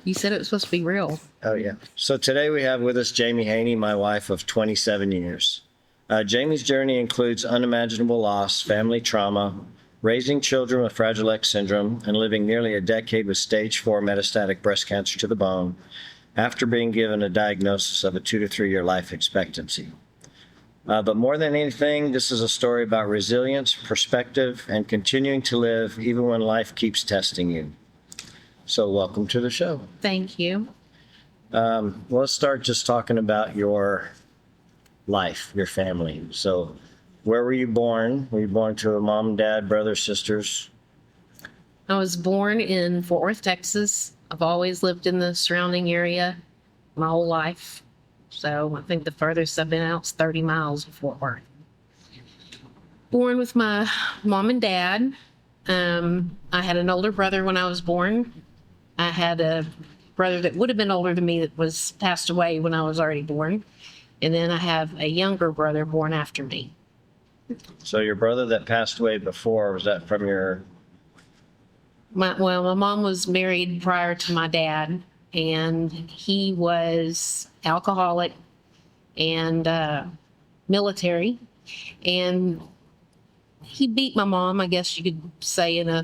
You said it was supposed to be real. Oh, yeah. So today we have with us Jayme Haney, my wife of 27 years. Jayme's journey includes unimaginable loss, family trauma, raising children with Fragile X syndrome, and living nearly a decade with stage 4 metastatic breast cancer to the bone after being given a diagnosis of a 2 to 3 year life expectancy. But more than anything, this is a story about resilience, perspective, and continuing to live even when life keeps testing you. So welcome to the show. Thank you. Let's start just talking about your life, your family. So where were you born? Were you born to a mom, dad, brothers, sisters? I was born in Fort Worth, Texas. I've always lived in the surrounding area my whole life. So I think the furthest I've been out is 30 miles of Fort Worth. Born with my mom and dad. I had an older brother when I was born. I had a brother that would have been older than me that was passed away when I was already born. And then I have a younger brother born after me. So your brother that passed away before, was that from your... My mom was married prior to my dad, and he was alcoholic and military, and he beat my mom, I guess you could say in a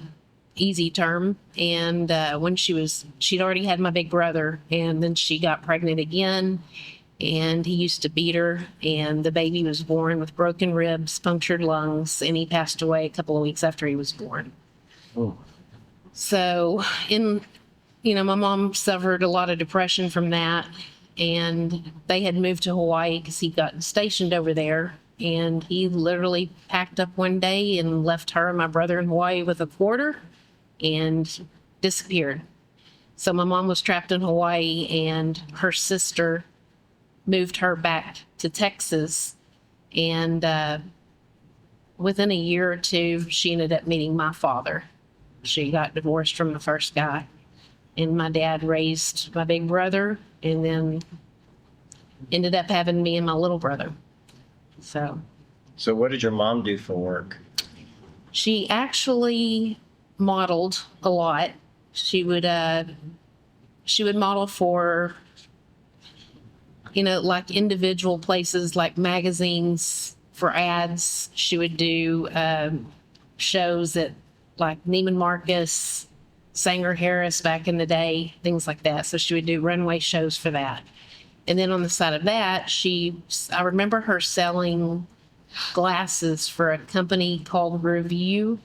easy term. And when she'd already had my big brother, and then she got pregnant again, and he used to beat her, and the baby was born with broken ribs, punctured lungs, and he passed away a couple of weeks after he was born. Oh. So my mom suffered a lot of depression from that, and they had moved to Hawaii because he got stationed over there, and he literally packed up one day and left her and my brother in Hawaii with a quarter and disappeared. So my mom was trapped in Hawaii, and her sister moved her back to Texas, and within a year or two, she ended up meeting my father. She got divorced from the first guy, and my dad raised my big brother, and then ended up having me and my little brother. So what did your mom do for work? she actually modeled a lot. She would model for, like individual places, like magazines for ads. She would do shows at like Neiman Marcus, Sanger Harris back in the day, things like that. So she would do runway shows for that. And then on the side of that, I remember her selling glasses for a company called Review.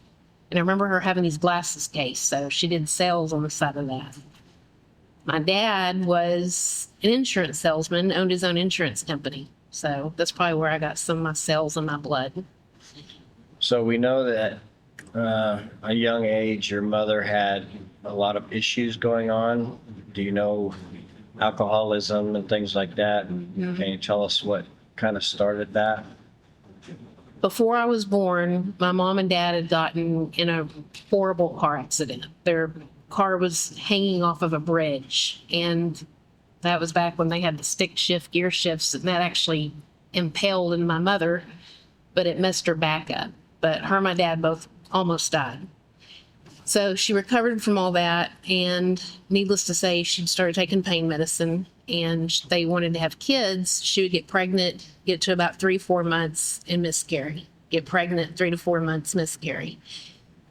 And I remember her having these glasses case. So she did sales on the side of that. My dad was an insurance salesman, owned his own insurance company. So that's probably where I got some of my sales in my blood. So we know that a young age, your mother had a lot of issues going on. Do you know alcoholism and things like that? Mm-hmm. Can you tell us what kind of started that? Before I was born, my mom and dad had gotten in a horrible car accident. Their car was hanging off of a bridge, and that was back when they had the stick shift gear shifts, and that actually impaled in my mother, but it messed her back up. But her and my dad both almost died. So she recovered from all that, and needless to say, she started taking pain medicine, and they wanted to have kids. She would get pregnant, get to about 3-4 months, and miscarry. Get pregnant, 3 to 4 months, miscarry.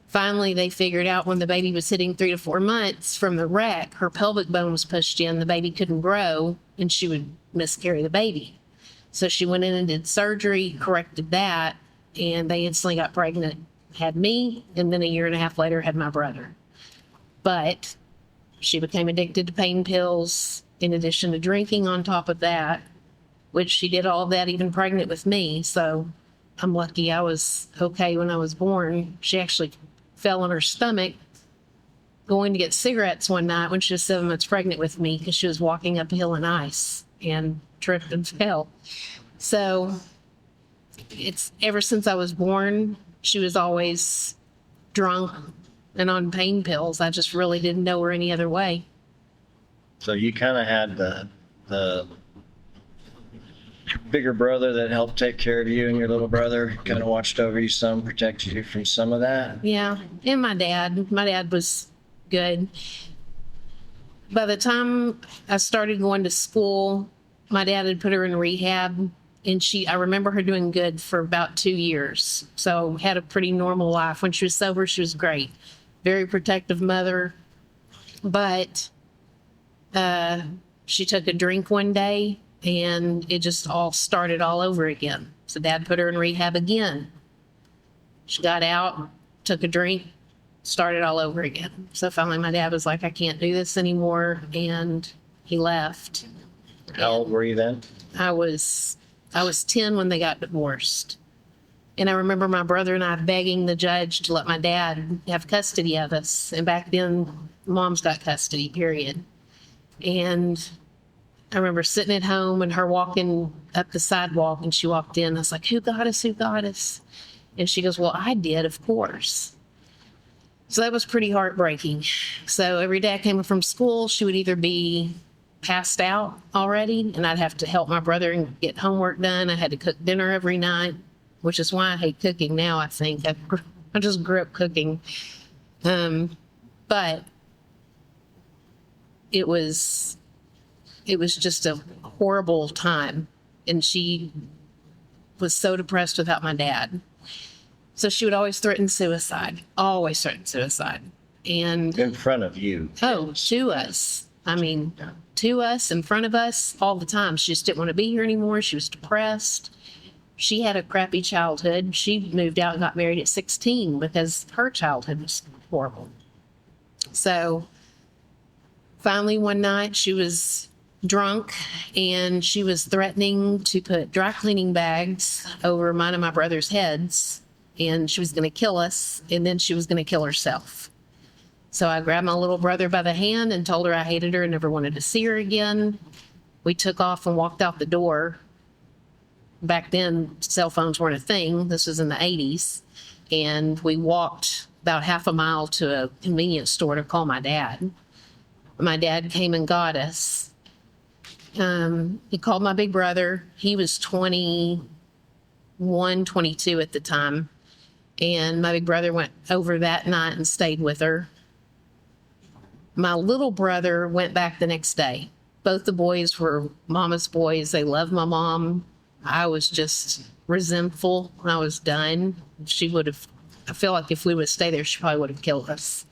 Finally, they figured out when the baby was hitting 3 to 4 months from the wreck, her pelvic bone was pushed in, the baby couldn't grow, and she would miscarry the baby. So she went in and did surgery, corrected that, and they instantly got pregnant. Had me, and then a year and a half later had my brother. But she became addicted to pain pills, in addition to drinking on top of that, which she did all of that even pregnant with me. So I'm lucky I was okay when I was born. She actually fell on her stomach going to get cigarettes one night when she was 7 months pregnant with me, because she was walking up a hill in ice and tripped and fell. So it's ever since I was born, she was always drunk and on pain pills. I just really didn't know her any other way. So you kind of had the bigger brother that helped take care of you, and your little brother kind of watched over you some, protected you from some of that. Yeah, and my dad. My dad was good. by the time I started going to school, my dad had put her in rehab, and I remember her doing good for about 2 years. So had a pretty normal life. When she was sober, she was great. Very protective mother. But she took a drink one day, and it just all started all over again. So dad put her in rehab again. She got out, took a drink, started all over again. So finally my dad was like, I can't do this anymore, and he left. How old were you then? I was 10 when they got divorced. And I remember my brother and I begging the judge to let my dad have custody of us. And back then, mom's got custody, period. And I remember sitting at home and her walking up the sidewalk, and she walked in. I was like, who got us? Who got us? And she goes, well, I did, of course. So that was pretty heartbreaking. So every day I came from school, she would either be passed out already, and I'd have to help my brother and get homework done. I had to cook dinner every night, which is why I hate cooking now, I think. I just grew up cooking. But it was just a horrible time. And she was so depressed without my dad. So she would always threaten suicide, And In front of you. oh, to us. I mean, to us, in front of us, all the time. She just didn't want to be here anymore. She was depressed. She had a crappy childhood. She moved out and got married at 16 because her childhood was horrible. So finally one night she was drunk, and she was threatening to put dry cleaning bags over mine and my brother's heads, and she was going to kill us, and then she was going to kill herself. So I grabbed my little brother by the hand and told her I hated her and never wanted to see her again. We took off and walked out the door. Back then, cell phones weren't a thing. This was in the 80s. And we walked about half a mile to a convenience store to call my dad. My dad came and got us. He called my big brother. He was 21, 22 at the time. And my big brother went over that night and stayed with her. My little brother went back the next day. Both the boys were mama's boys. They loved my mom. I was just resentful. I was done. I feel like if we would stay there, she probably would have killed us.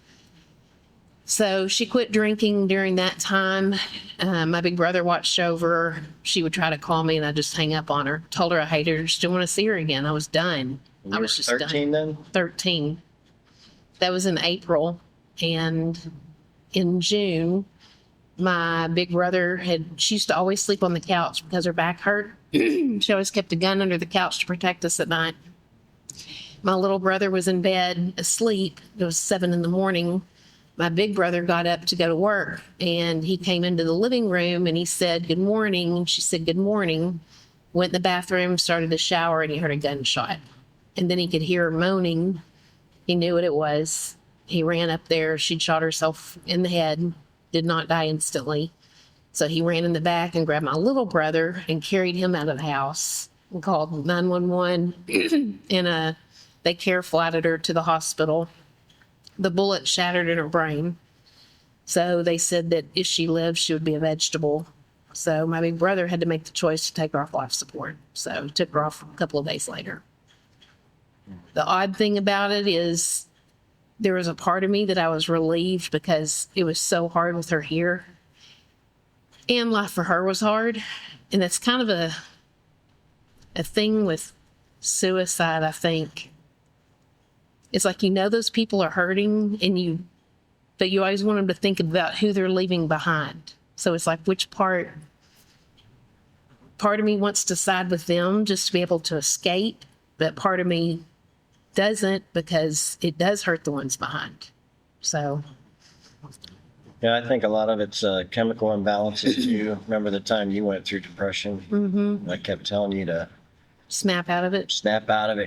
So she quit drinking during that time. My big brother watched over her. She would try to call me, and I'd just hang up on her. Told her I hated her. Just didn't want to see her again. I was done. I was just 13 done. then? 13. That was in April. And in June, my big brother she used to always sleep on the couch because her back hurt. She always kept a gun under the couch to protect us at night. My little brother was in bed asleep. It was 7 a.m. My big brother got up to go to work, and he came into the living room and he said, good morning. And she said, good morning. Went in the bathroom, started to shower, and he heard a gunshot. And then he could hear her moaning. He knew what it was. He ran up there. She'd shot herself in the head, did not die instantly. So he ran in the back and grabbed my little brother and carried him out of the house and called 911. And they care flighted her to the hospital. The bullet shattered in her brain. So they said that if she lived, she would be a vegetable. So my big brother had to make the choice to take her off life support. So he took her off a couple of days later. The odd thing about it is there was a part of me that I was relieved because it was so hard with her here. And life for her was hard. And that's kind of a thing with suicide, I think. It's like, those people are hurting, but you always want them to think about who they're leaving behind. So it's like, which part of me wants to side with them just to be able to escape, but part of me doesn't because it does hurt the ones behind. So. Yeah, I think a lot of it's chemical imbalances too. Remember the time you went through depression? Mm-hmm. I kept telling you to snap out of it,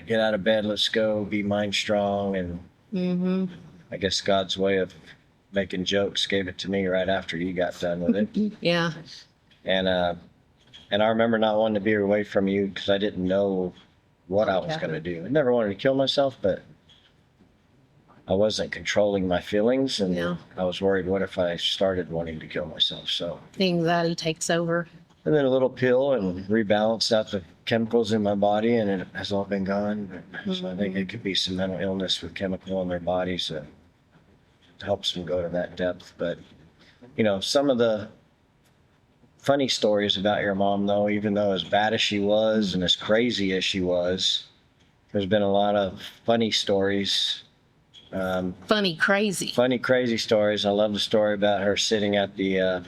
get out of bed, let's go, be mind strong. And I guess God's way of making jokes gave it to me right after you got done with it. Yeah. And I remember not wanting to be away from you because I didn't know what I was going to do. I never wanted to kill myself, but I wasn't controlling my feelings, and Yeah. I was worried, what if I started wanting to kill myself? So, The anxiety takes over. and then a little pill and rebalanced out the chemicals in my body, and it has all been gone. So I think it could be some mental illness with chemical in their bodies that helps them go to that depth. But, some of the funny stories about your mom, though, even though as bad as she was and as crazy as she was, there's been a lot of funny stories. Funny, crazy. Funny, crazy stories. I love the story about her sitting at the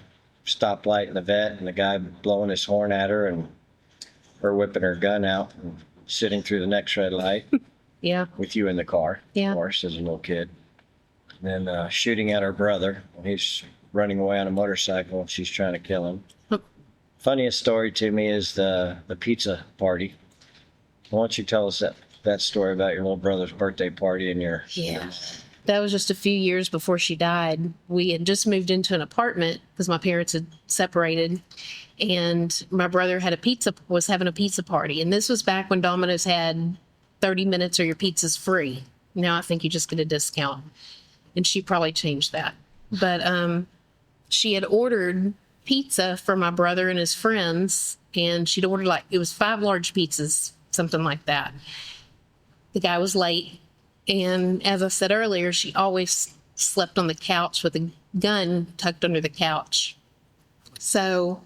stoplight in the vet and the guy blowing his horn at her and her whipping her gun out and sitting through the next red light Yeah. with you in the car, Yeah. of course, as a little kid. And then shooting at her brother when he's running away on a motorcycle and she's trying to kill him. Funniest story to me is the pizza party. Why don't you tell us that story about your little brother's birthday party and your... Yeah. That was just a few years before she died. We had just moved into an apartment because my parents had separated, and my brother was having a pizza party. And this was back when Domino's had 30 minutes or your pizza's free. Now I think you just get a discount. And she probably changed that. But she had ordered pizza for my brother and his friends, and she'd ordered it was 5 large pizzas, something like that. The guy was late. And as I said earlier, she always slept on the couch with a gun tucked under the couch. So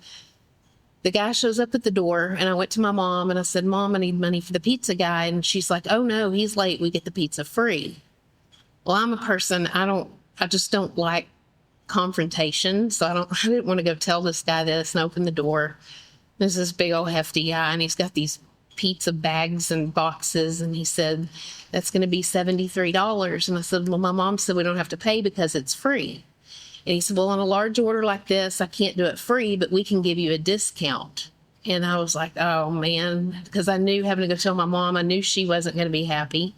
the guy shows up at the door, and I went to my mom and I said, Mom, I need money for the pizza guy. And she's like, oh no, he's late. We get the pizza free. Well, I'm a person, I just don't like confrontation. So I didn't want to go tell this guy this and open the door. There's this big old hefty guy, and he's got these pizza bags and boxes, and he said, that's going to be $73. And I said, well, my mom said we don't have to pay because it's free. And he said, well, on a large order like this, I can't do it free, but we can give you a discount. And I was like, oh man, because I knew, having to go tell my mom, I knew she wasn't going to be happy.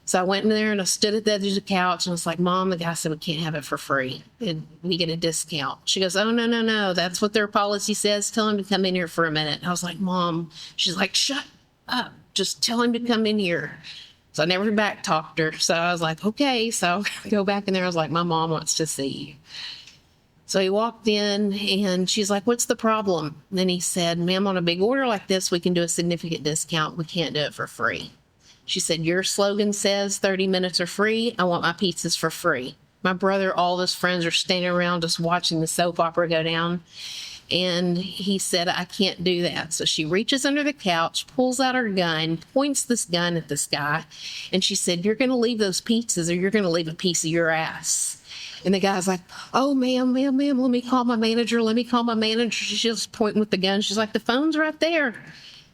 So I went in there and I stood at the edge of the couch and I was like, Mom, the guy said we can't have it for free and we get a discount. She goes, oh, no. That's what their policy says. Tell him to come in here for a minute. I was like, Mom, she's like, shut up. Just tell him to come in here. So I never back talked her. So I was like, okay. So I go back in there. I was like, my mom wants to see you. So he walked in and she's like, what's the problem? And then he said, ma'am, on a big order like this, we can do a significant discount. We can't do it for free. She said, your slogan says 30 minutes are free. I want my pizzas for free. My brother, all his friends are standing around just watching the soap opera go down. And he said, I can't do that. So she reaches under the couch, pulls out her gun, points this gun at this guy. And she said, you're going to leave those pizzas or you're going to leave a piece of your ass. And the guy's like, oh, ma'am, let me call my manager. She's just pointing with the gun. She's like, the phone's right there.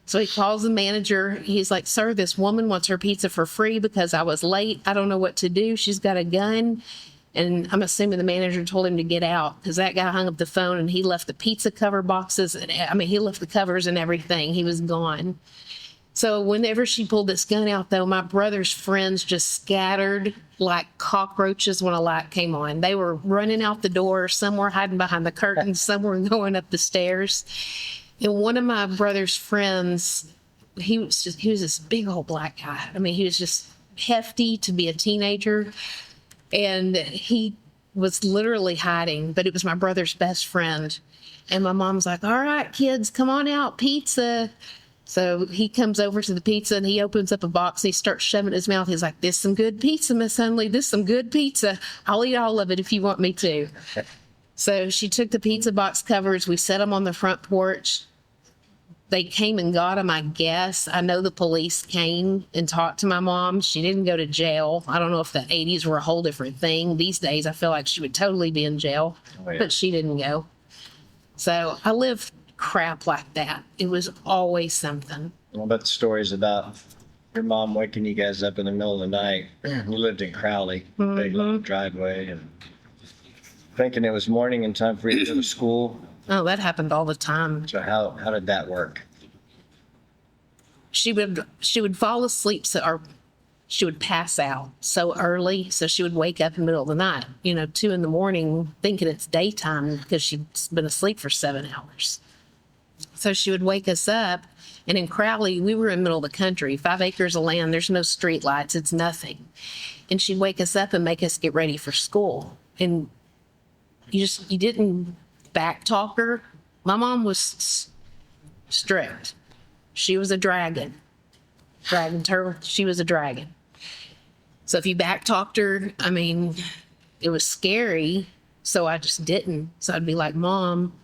So he calls the manager. He's like, sir, this woman wants her pizza for free because I was late. I don't know what to do. She's got a gun. And I'm assuming the manager told him to get out because that guy hung up the phone and he left the pizza cover boxes. He left the covers and everything. He was gone. So whenever she pulled this gun out, though, my brother's friends just scattered like cockroaches when a light came on. They were running out the door. Some were hiding behind the curtains. Some were going up the stairs. And one of my brother's friends, he was this big old black guy. He was just hefty to be a teenager. And he was literally hiding, but it was my brother's best friend. And my mom's like, all right, kids, come on out, pizza. So he comes over to the pizza and he opens up a box and he starts shoving it in his mouth. He's like, this is some good pizza, Miss Hunley. This is some good pizza. I'll eat all of it if you want me to. So she took the pizza box covers. We set them on the front porch. They came and got them, I guess. I know the police came and talked to my mom. She didn't go to jail. I don't know if the 80s were a whole different thing. These days, I feel like she would totally be in jail, but she didn't go. So I lived crap like that. It was always something. What about the stories about your mom waking you guys up in the middle of the night? You lived in Crowley, big long driveway, and thinking it was morning and time for you to go to school. Oh, that happened all the time. So how did that work? She would fall asleep, or she would pass out so early, so she would wake up in the middle of the night, 2 a.m, thinking it's daytime because she'd been asleep for 7 hours. So she would wake us up, and in Crowley, we were in the middle of the country, 5 acres of land. There's no street lights. It's nothing. and she'd wake us up and make us get ready for school. And you didn't back talk her. My mom was strict. She was a dragon. She was a dragon. So if you back talked her, I mean, it was scary. So I just didn't. So I'd be like, Mom,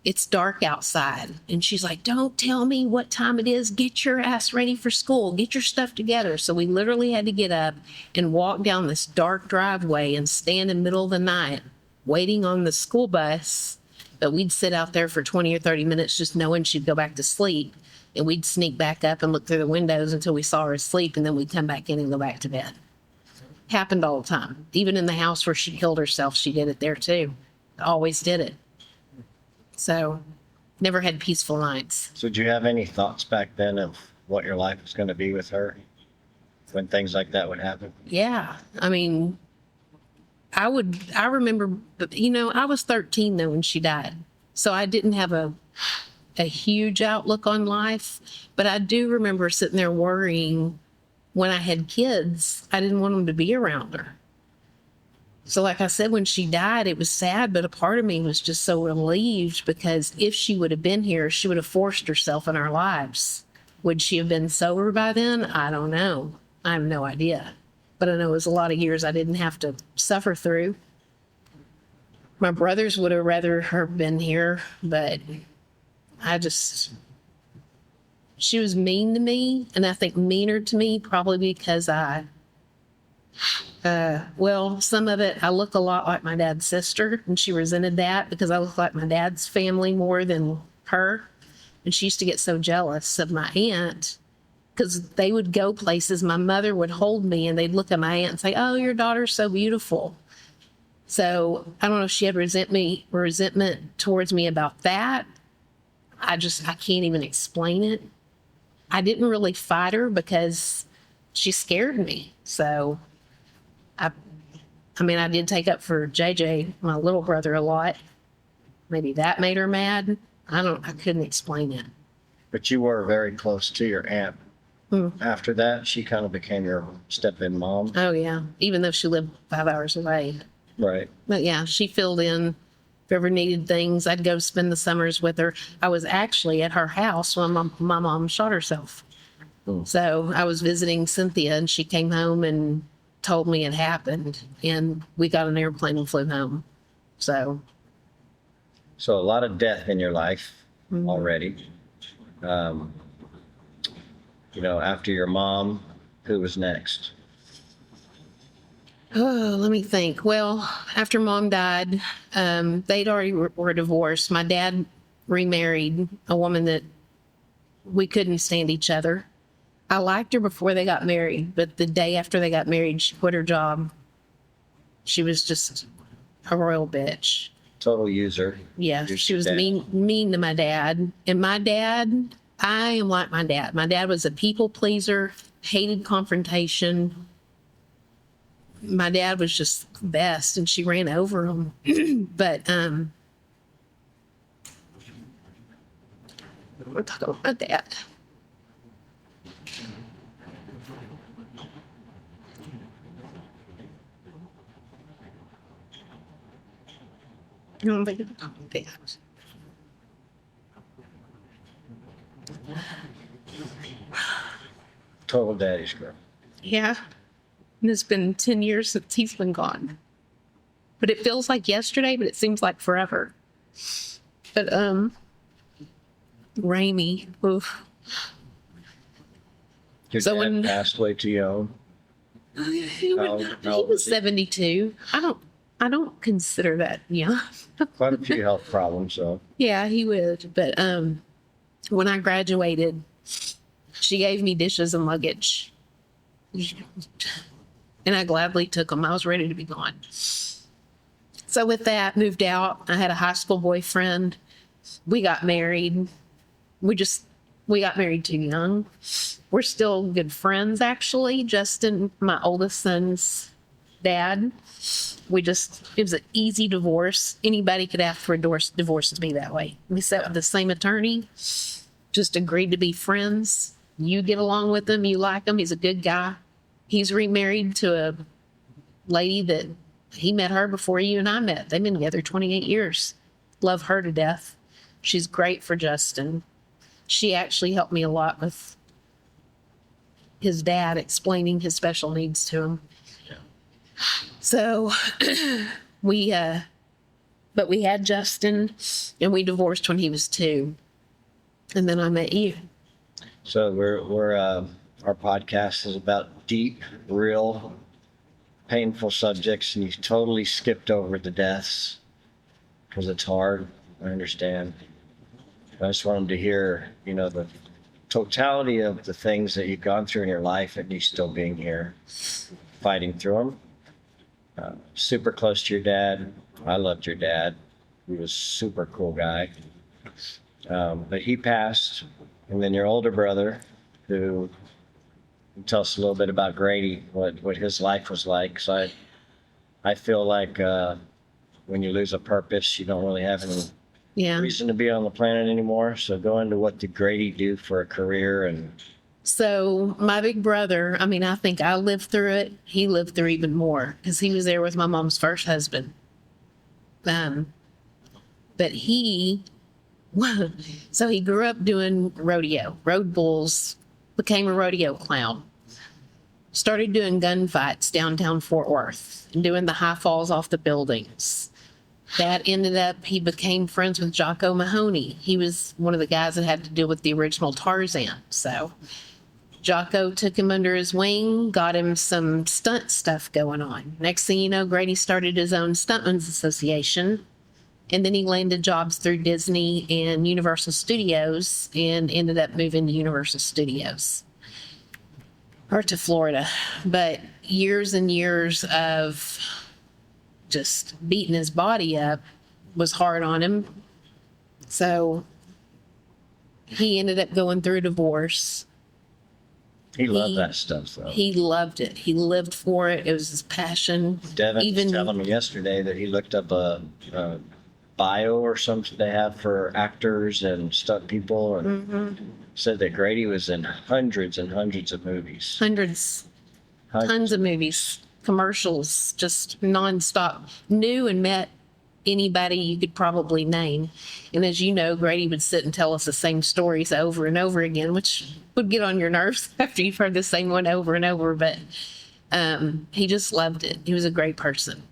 it's dark outside. And she's like, don't tell me what time it is. Get your ass ready for school. Get your stuff together. So we literally had to get up and walk down this dark driveway and stand in the middle of the night waiting on the school bus. But we'd sit out there for 20 or 30 minutes just knowing she'd go back to sleep. And we'd sneak back up and look through the windows until we saw her asleep. And then we'd come back in and go back to bed. Happened all the time. Even in the house where she killed herself, she did it there too. Always did it. So never had peaceful nights. So did you have any thoughts back then of what your life was going to be with her when things like that would happen? Yeah. I mean, I remember, I was 13 though when she died. So I didn't have a huge outlook on life, but I do remember sitting there worrying when I had kids. I didn't want them to be around her. So like I said, when she died, it was sad, but a part of me was just so relieved because if she would have been here, she would have forced herself in our lives. Would she have been sober by then? I don't know. I have no idea. But I know it was a lot of years I didn't have to suffer through. My brothers would have rather her been here, but she was mean to me, and I think meaner to me probably because some of it, I look a lot like my dad's sister, and she resented that because I look like my dad's family more than her. And she used to get so jealous of my aunt because they would go places. My mother would hold me and they'd look at my aunt and say, oh, your daughter's so beautiful. So I don't know if she had resentment towards me about that. I can't even explain it. I didn't really fight her because she scared me. So I did take up for JJ, my little brother, a lot. Maybe that made her mad. I couldn't explain it. But you were very close to your aunt. After that, she kind of became your step-in mom. Oh, yeah. Even though she lived 5 hours away. Right. But yeah, she filled in if ever needed things. I'd go spend the summers with her. I was actually at her house when my mom shot herself. So I was visiting Cynthia and she came home and told me it happened, and we got an airplane and flew home. So a lot of death in your life already. After your mom, who was next? Oh, let me think. Well, after Mom died, they'd already were divorced. My dad remarried a woman that we couldn't stand each other. I liked her before they got married, but the day after they got married, she quit her job. She was just a royal bitch. Total user. Yeah, she was mean to my dad. And my dad, I am like my dad. My dad was a people pleaser, hated confrontation. My dad was just the best, and she ran over him. But we're talking about my dad. I don't think it's about that. Total daddy's girl. Yeah. And it's been 10 years since he's been gone. But it feels like yesterday, but it seems like forever. But, Ramey, oof. Your dad passed away too young. He was 72. I don't consider that young. Quite a few health problems, so. Yeah, he would. But, when I graduated, she gave me dishes and luggage. And I gladly took them. I was ready to be gone. So with that, moved out. I had a high school boyfriend. We got married. We got married too young. We're still good friends, actually. Justin, my oldest son's dad. It was an easy divorce. Anybody could ask for a divorce to be that way. We sat with the same attorney, just agreed to be friends. You get along with him, you like him, he's a good guy. He's remarried to lady that he met her before you and I met. They've been together 28 years. Love her to death. She's great for Justin. She actually helped me a lot with his dad, explaining his special needs to him. Yeah. So but we had Justin, and we divorced when he was 2. And then I met you. So our podcast is about deep, real, painful subjects, and you totally skipped over the deaths because it's hard. I understand. I just want them to hear, the totality of the things that you've gone through in your life, and you still being here, fighting through them. Super close to your dad. I loved your dad. He was a super cool guy. But he passed, and then your older brother, who tell us a little bit about Grady, what his life was like. So I feel like when you lose a purpose, you don't really have any reason to be on the planet anymore. So go into what did Grady do for a career. And so my big brother, I think I lived through it. He lived through even more because he was there with my mom's first husband. But he grew up doing rodeo, rode bulls, became a rodeo clown, started doing gunfights downtown Fort Worth and doing the high falls off the buildings. That ended up, he became friends with Jocko Mahoney. He was one of the guys that had to deal with the original Tarzan. So Jocko took him under his wing, got him some stunt stuff going on. Next thing you know, Grady started his own Stuntmen's Association. And then he landed jobs through Disney and Universal Studios and ended up moving to Universal Studios or to Florida. But years and years of just beating his body up was hard on him. So he ended up going through a divorce. he loved that stuff, though. He loved it. He lived for it. It was his passion. Devin was telling me yesterday that he looked up a bio or something they have for actors and stunt people, and said that Grady was in hundreds and hundreds of movies. Hundreds. Tons of movies, commercials, just nonstop. Knew and met anybody you could probably name. And as you know, Grady would sit and tell us the same stories over and over again, which would get on your nerves after you've heard the same one over and over. But he just loved it. He was a great person.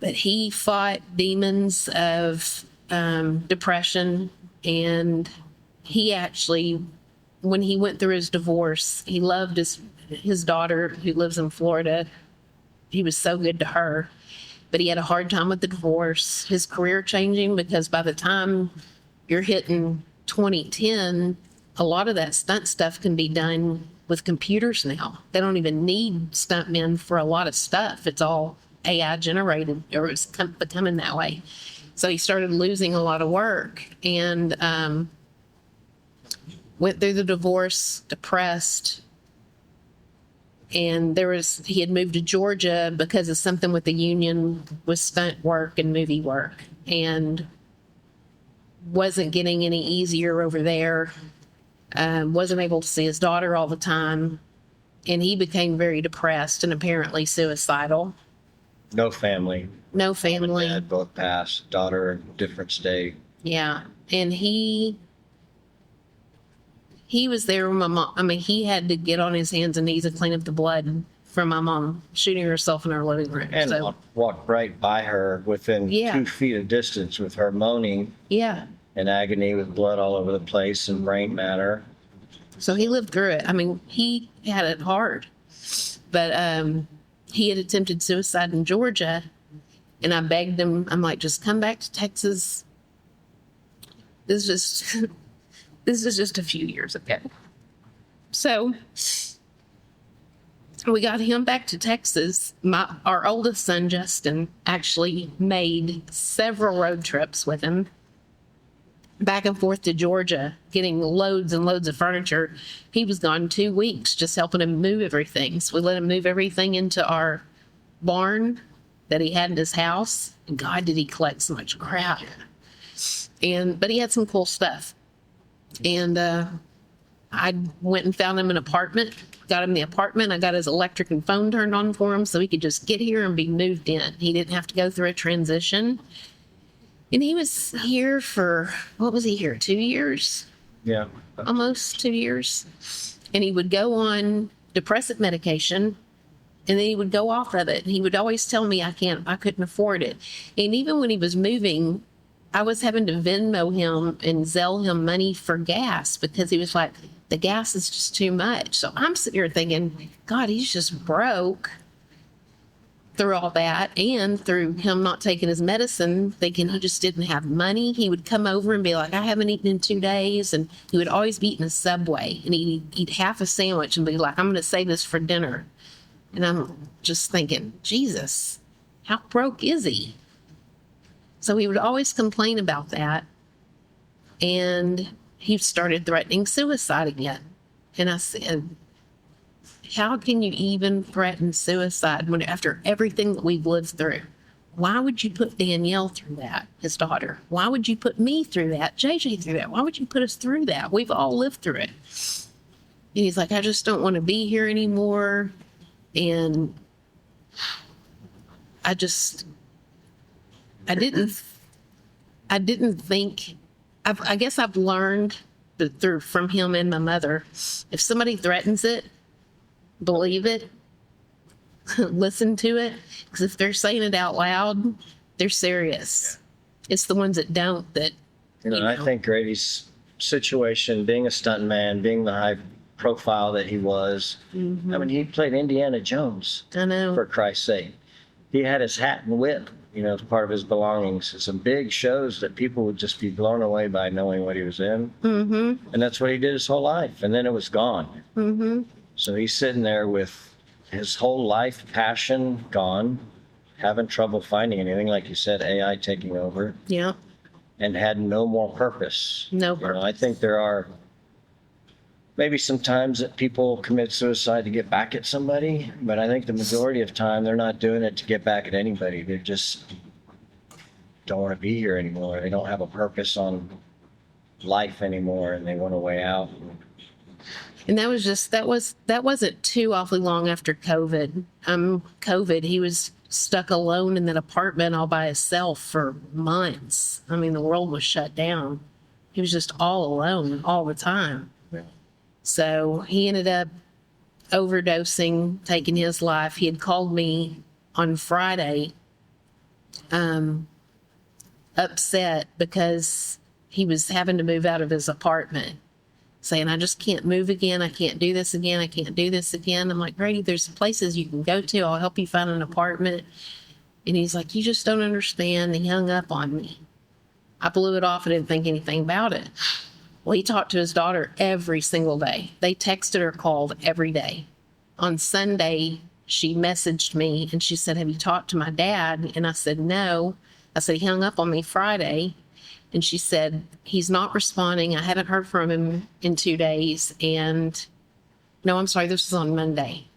But he fought demons of depression, and he actually, when he went through his divorce, he loved his daughter who lives in Florida. He was so good to her, but he had a hard time with the divorce, his career changing, because by the time you're hitting 2010, a lot of that stunt stuff can be done with computers now. They don't even need stuntmen for a lot of stuff. It's all AI generated, or it's becoming that way. So he started losing a lot of work and went through the divorce, depressed. And he had moved to Georgia because of something with the union with stunt work and movie work, and wasn't getting any easier over there. Wasn't able to see his daughter all the time. And he became very depressed and apparently suicidal. No family. No family. Mom and dad both passed. Daughter, different state. Yeah. And he was there with my mom. He had to get on his hands and knees and clean up the blood from my mom shooting herself in her living room. And walked right by her within 2 feet of distance with her moaning. Yeah. In agony with blood all over the place and brain matter. So he lived through it. He had it hard. But he had attempted suicide in Georgia, and I begged him. I'm like, just come back to Texas. This is just a few years ago. So we got him back to Texas. Our oldest son, Justin, actually made several road trips with him back and forth to Georgia, getting loads and loads of furniture. He was gone 2 weeks just helping him move everything. So we let him move everything into our barn that he had in his house. And God, did he collect so much crap. But he had some cool stuff. And I went and found him an apartment, got him the apartment. I got his electric and phone turned on for him so he could just get here and be moved in. He didn't have to go through a transition. And he was here for, what was he here, 2 years? Yeah. Almost 2 years. And he would go on depressant medication and then he would go off of it. And he would always tell me I couldn't afford it. And even when he was moving, I was having to Venmo him and Zelle him money for gas because he was like, the gas is just too much. So I'm sitting here thinking, God, he's just broke through all that and through him not taking his medicine, thinking he just didn't have money. He would come over and be like, I haven't eaten in 2 days. And he would always be eating a Subway and he'd eat half a sandwich and be like, I'm going to save this for dinner. And I'm just thinking, Jesus, how broke is he? So he would always complain about that. And he started threatening suicide again. And I said, how can you even threaten suicide when after everything that we've lived through? Why would you put Danielle through that, his daughter? Why would you put me through that, JJ through that? Why would you put us through that? We've all lived through it. And he's like, I just don't want to be here anymore. And I didn't think, I guess I've learned from him and my mother, if somebody threatens it, believe it, listen to it, because if they're saying it out loud, they're serious. Yeah. It's the ones that don't that, I think Grady's situation, being a stuntman, being the high profile that he was, I mean, he played Indiana Jones. I know. For Christ's sake. He had his hat and whip, as part of his belongings. Some big shows that people would just be blown away by knowing what he was in. And that's what he did his whole life. And then it was gone. So he's sitting there with his whole life passion gone, having trouble finding anything, like you said, AI taking over. Yeah. And had no more purpose. No purpose. I think there are maybe sometimes that people commit suicide to get back at somebody, but I think the majority of time they're not doing it to get back at anybody. They just don't want to be here anymore. They don't have a purpose on life anymore, and they want a way out. And that wasn't too awfully long after COVID. COVID, he was stuck alone in that apartment all by himself for months. I mean, the world was shut down. He was just all alone all the time. Yeah. So he ended up overdosing, taking his life. He had called me on Friday, upset because he was having to move out of his apartment, saying, I just can't move again. I can't do this again. I can't do this again. I'm like, Grady, there's places you can go to. I'll help you find an apartment. And he's like, you just don't understand. He hung up on me. I blew it off and didn't think anything about it. Well, he talked to his daughter every single day. They texted or called every day. On Sunday, she messaged me and she said, have you talked to my dad? And I said, no. I said, he hung up on me Friday. And she said, he's not responding. I haven't heard from him in 2 days. And no, I'm sorry, this was on Monday.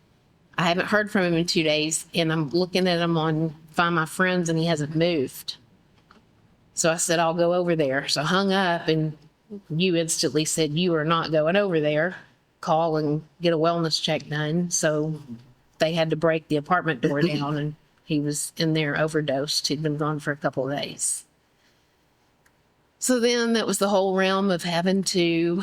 I haven't heard from him in 2 days. And I'm looking at him on Find My Friends and he hasn't moved. So I said, I'll go over there. So I hung up and you instantly said, you are not going over there. Call and get a wellness check done. So they had to break the apartment door down and he was in there overdosed. He'd been gone for a couple of days. So then that was the whole realm of having to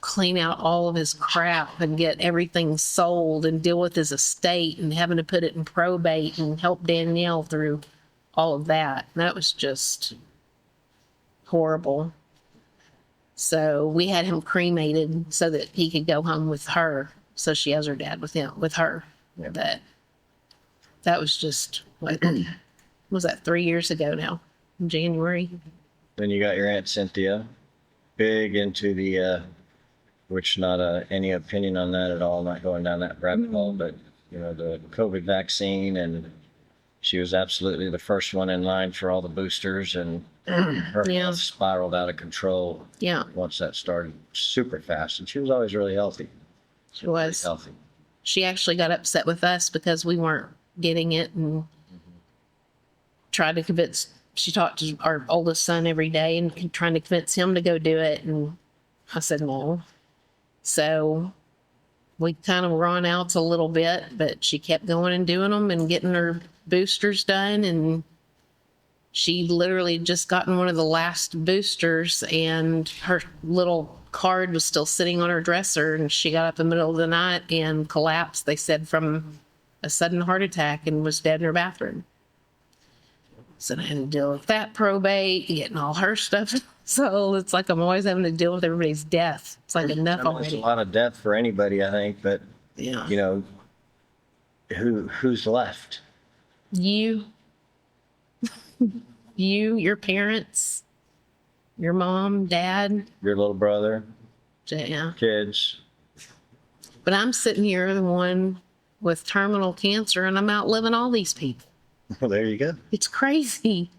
clean out all of his crap and get everything sold and deal with his estate and having to put it in probate and help Danielle through all of that. And that was just horrible. So we had him cremated so that he could go home with her. So she has her dad with her. Yeah. But that was just, what was that, 3 years ago now? In January. Then you got your Aunt Cynthia, big into the, which not any opinion on that at all, not going down that rabbit hole, but, the COVID vaccine, and she was absolutely the first one in line for all the boosters, and her health spiraled out of control. Yeah. Once that started super fast, and she was always really healthy. She was. Really healthy. She actually got upset with us because we weren't getting it and tried to convince. She talked to our oldest son every day and trying to convince him to go do it. And I said, no. So we kind of were on outs a little bit, but she kept going and doing them and getting her boosters done. And she literally just gotten one of the last boosters, and her little card was still sitting on her dresser. And she got up in the middle of the night and collapsed, they said, from a sudden heart attack, and was dead in her bathroom. So I had to deal with that probate, getting all her stuff. So it's like I'm always having to deal with everybody's death. It's like enough I mean, it's a already. lot of death for anybody, I think, but Yeah. you know, who's left? You, your parents, your mom, dad, Your little brother, yeah. kids. But I'm sitting here, the one with terminal cancer, and I'm outliving all these people. Well, there you go. It's crazy.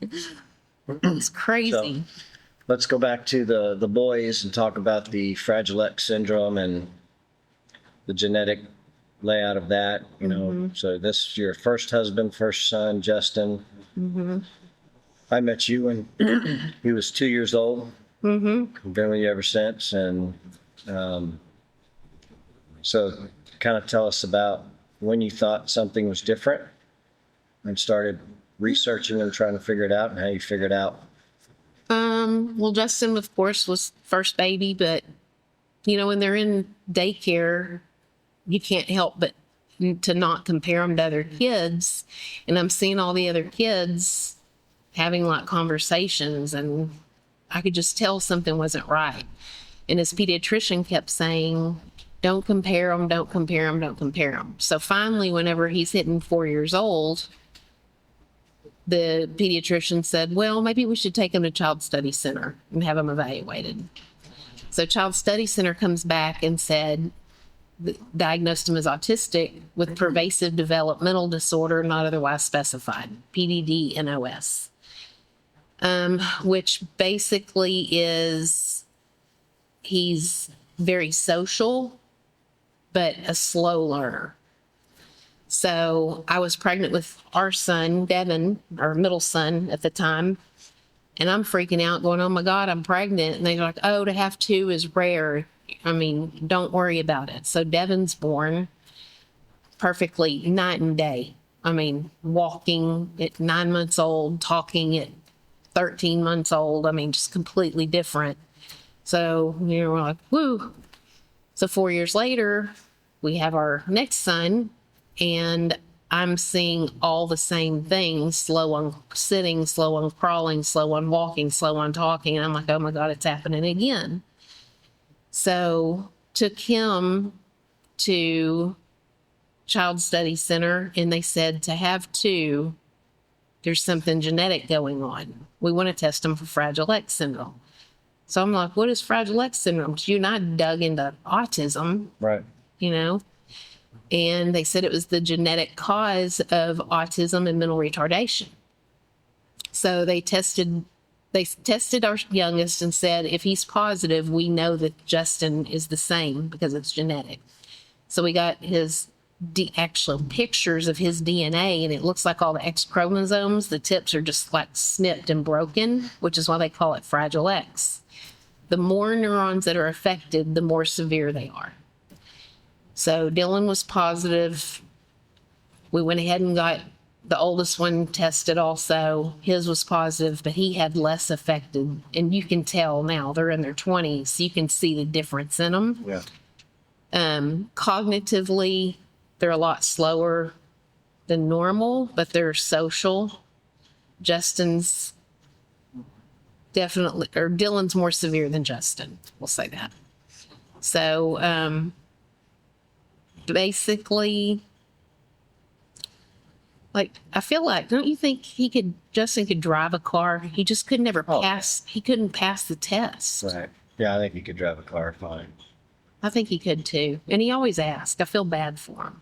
It's crazy. Let's go back to the boys and talk about the Fragile X syndrome and the genetic layout of that. You know, so this is your first husband, first son, Justin. I met you when he was 2 years old. Been with you ever since, and so kind of tell us about when you thought something was different and started researching and trying to figure it out, and how you figured out. Well, Justin, of course, was first baby, but you know, when they're in daycare, you can't help but to not compare them to other kids. And I'm seeing all the other kids having like conversations, and I could just tell something wasn't right. And his pediatrician kept saying, don't compare them, don't compare them, don't compare them. So finally, whenever he's hitting 4 years old, the pediatrician said, well, maybe we should take him to Child Study Center and have him evaluated. So Child Study Center comes back and said, diagnosed him as autistic with pervasive developmental disorder not otherwise specified, PDD-NOS, which basically is he's very social, but a slow learner. So I was pregnant with our son, Devin, our middle son at the time. And I'm freaking out going, oh my God, I'm pregnant. And they're like, oh, to have two is rare. I mean, don't worry about it. So Devin's born perfectly night and day. I mean, walking at 9 months old, talking at 13 months old. I mean, just completely different. So, you know, we're like, woo. So 4 years later, we have our next son. And I'm seeing all the same things, slow on sitting, slow on crawling, slow on walking, slow on talking. And I'm like, oh my God, it's happening again. So took him to Child Study Center, and they said to have two, there's something genetic going on. We want to test him for Fragile X syndrome. So I'm like, what is Fragile X syndrome? You and I dug into autism, Right. you know? And they said it was the genetic cause of autism and mental retardation. So they tested our youngest and said, if he's positive, we know that Justin is the same because it's genetic. So we got his actual pictures of his DNA, and it looks like all the X chromosomes, the tips are just like snipped and broken, which is why they call it Fragile X. The more neurons that are affected, the more severe they are. So Dylan was positive. We went ahead and got the oldest one tested also. His was positive, but he had less affected. And you can tell now they're in their 20s. So you can see the difference in them. Yeah. Cognitively, they're a lot slower than normal, but they're social. Justin's definitely, or Dylan's more severe than Justin. We'll say that. So, basically, like, I feel like, don't you think Justin could drive a car? He just could never pass. He couldn't pass the test. Right. Yeah, I think he could drive a car fine. I think he could too. And he always asked. I feel bad for him.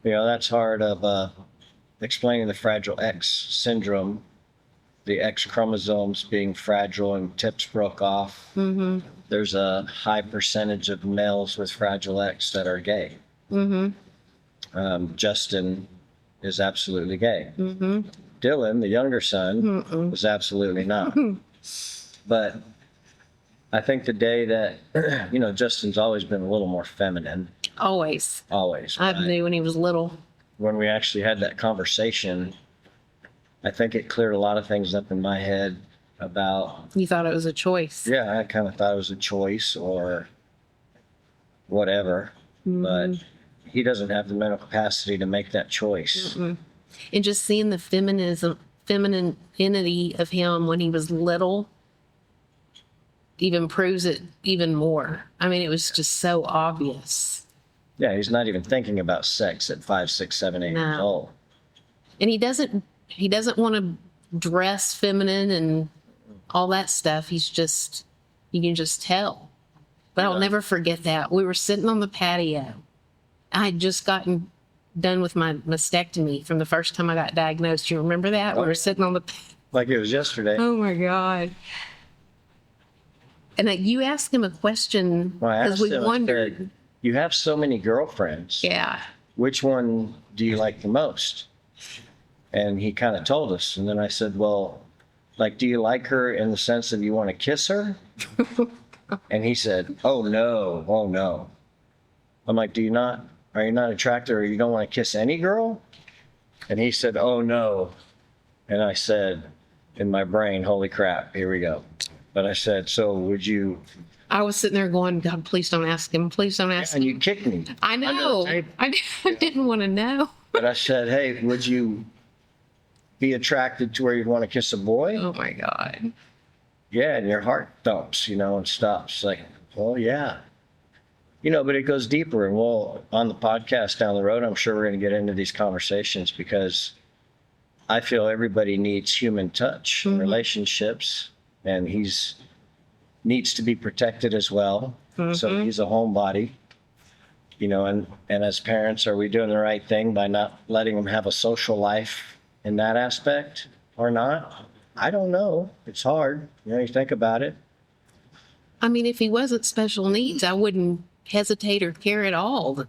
You know, that's hard of explaining the Fragile X syndrome, the X chromosomes being fragile and tips broke off. Mm-hmm. There's a high percentage of males with Fragile X that are gay. Mm-hmm. Justin is absolutely gay. Mm-hmm. Dylan, the younger son, Mm-mm. was absolutely not. But I think the day that, Justin's always been a little more feminine, Always. always. I But knew when he was little. when we actually had that conversation, I think it cleared a lot of things up in my head about, You thought it was a choice. yeah, I kind of thought it was a choice or whatever, but he doesn't have the mental capacity to make that choice. And just seeing the femininity of him when he was little even proves it even more. I mean, it was just so obvious. Yeah, he's not even thinking about sex at 5, 6, 7, 8 years No. old. And he doesn't want to dress feminine and all that stuff. He's just, you can just tell. But I'll never forget that. We were sitting on the patio. I had just gotten done with my mastectomy from the first time I got diagnosed. You remember that? We were sitting on the, Like it was yesterday. oh my God. And you asked him a question Well, I because asked we him, I wondered. said, you have so many girlfriends. Yeah. Which one do you like the most? And he kind of told us. And then I said, well, like, do you like her in the sense that you want to kiss her? And he said, oh, no. Oh, no. I'm like, are you not attracted or you don't want to kiss any girl? And he said, oh, no. And I said, in my brain, holy crap, here we go. But I said, so would you? I was sitting there going, God, please don't ask him. Please don't ask And him. you kicked me. I under the know. table. I didn't want to know. But I said, hey, would you be attracted to where you'd want to kiss a boy? Oh my God. Yeah, and your heart thumps, and stops. Like, well, yeah. But it goes deeper. And we'll, on the podcast down the road, I'm sure we're going to get into these conversations because I feel everybody needs human touch, relationships, and needs to be protected as well. So he's a homebody, and as parents, are we doing the right thing by not letting him have a social life in that aspect or not? I don't know. It's hard. You think about it. I mean, if he wasn't special needs, I wouldn't hesitate or care at all to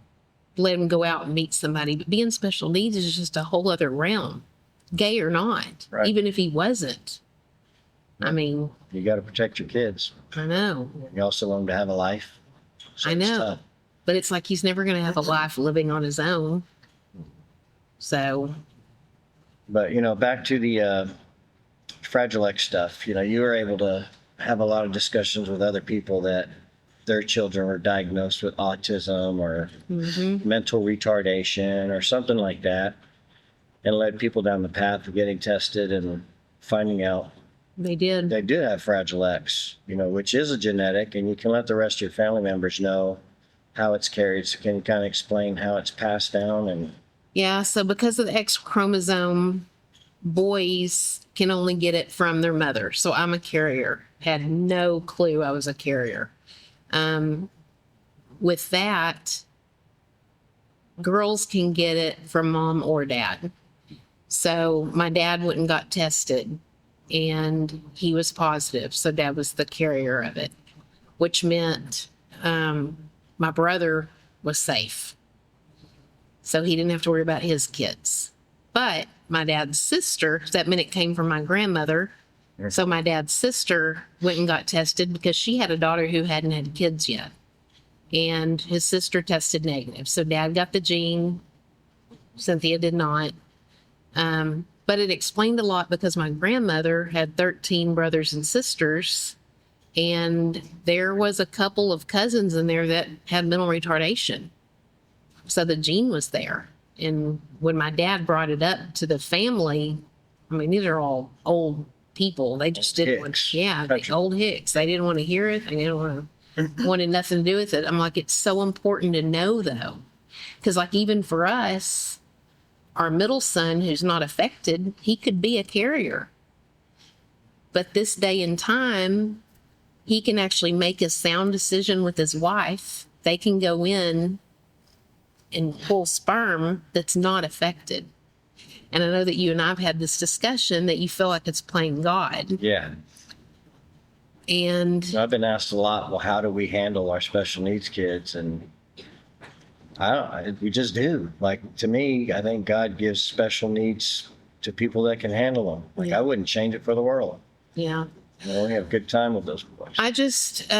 let him go out and meet somebody. But being special needs is just a whole other realm, gay or not, Right. even if he wasn't. I mean, You got to protect your kids. I know, You also want them to have a life. So I it's know. tough. But it's like he's never going to have a life living on his own. So, But, back to the Fragile X stuff, you were able to have a lot of discussions with other people that their children were diagnosed with autism or mental retardation or something like that, and led people down the path of getting tested and finding out they did. they did have Fragile X, which is a genetic, and you can let the rest of your family members know how it's carried. So can you kind of explain how it's passed down? And Yeah, so because of the X chromosome, boys can only get it from their mother. So I'm a carrier. Had no clue I was a carrier. With that, girls can get it from mom or dad. So my dad went and got tested and he was positive. So dad was the carrier of it, which meant my brother was safe. So he didn't have to worry about his kids. But my dad's sister, that meant it came from my grandmother. So my dad's sister went and got tested because she had a daughter who hadn't had kids yet. And his sister tested negative. So dad got the gene. Cynthia did not. But it explained a lot because my grandmother had 13 brothers and sisters. And there was a couple of cousins in there that had mental retardation. So the gene was there. And when my dad brought it up to the family, I mean, these are all old people. They just didn't want, Hicks. yeah, the old Hicks. They didn't want to hear it. They didn't want to, wanted nothing to do with it. I'm like, it's so important to know though. Because like even for us, our middle son who's not affected, he could be a carrier. But this day and time, he can actually make a sound decision with his wife. They can go in and pull sperm that's not affected. And I know that you and I have had this discussion that you feel like it's playing God. yeah, And I've been asked a lot, well, how do we handle our special needs kids? And we just do. Like, to me, I think God gives special needs to people that can handle them. Like, Yeah. I wouldn't change it for the world. yeah, We have a good time with those boys. I just,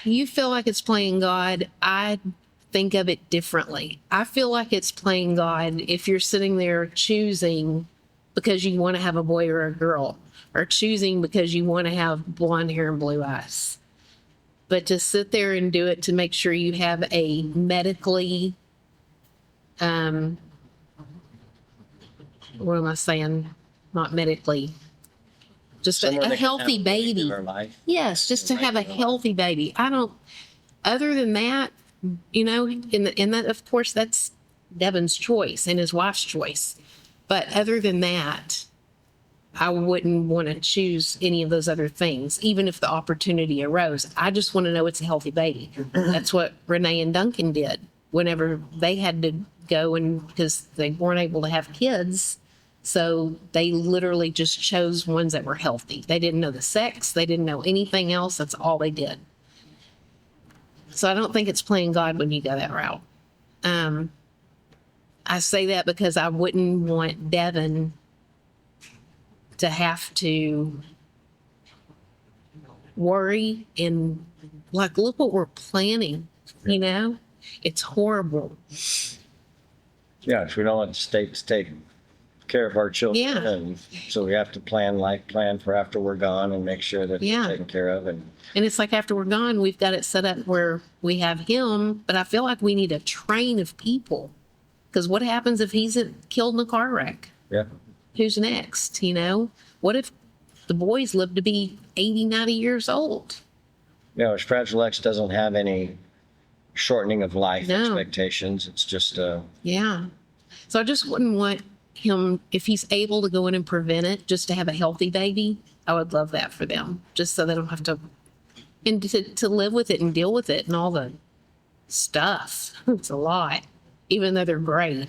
you feel like it's playing God. I think of it differently. I feel like it's playing God if you're sitting there choosing because you want to have a boy or a girl, or choosing because you want to have blonde hair and blue eyes. But to sit there and do it to make sure you have a medically, what am I saying? Not medically, just Someone a that can healthy have a baby. regular life. Yes, just to have a healthy baby. I don't, other than that, you know, and that, of course, that's Devin's choice and his wife's choice. But other than that, I wouldn't want to choose any of those other things, even if the opportunity arose. I just want to know it's a healthy baby. That's what Renee and Duncan did whenever they had to go, and because they weren't able to have kids. So they literally just chose ones that were healthy. They didn't know the sex. They didn't know anything else. That's all they did. So I don't think it's playing God when you go that route. I say that because I wouldn't want Devin to have to worry and like, look what we're planning, you know? It's horrible. Yeah, so we don't want the state to take care of our children. Yeah. And so we have to plan for after we're gone and make sure that Yeah. they're taken care of. And And it's like after we're gone, we've got it set up where we have him, but I feel like we need a train of people. Because what happens if he's killed in a car wreck? yeah, Who's next, you know? What if the boys live to be 80, 90 years old? Fragile X doesn't have any shortening of life No. expectations. It's just, Yeah. So I just wouldn't want him, if he's able to go in and prevent it, just to have a healthy baby. I would love that for them, just so they don't have to, and to live with it and deal with it and all the stuff. It's a lot, even though they're great.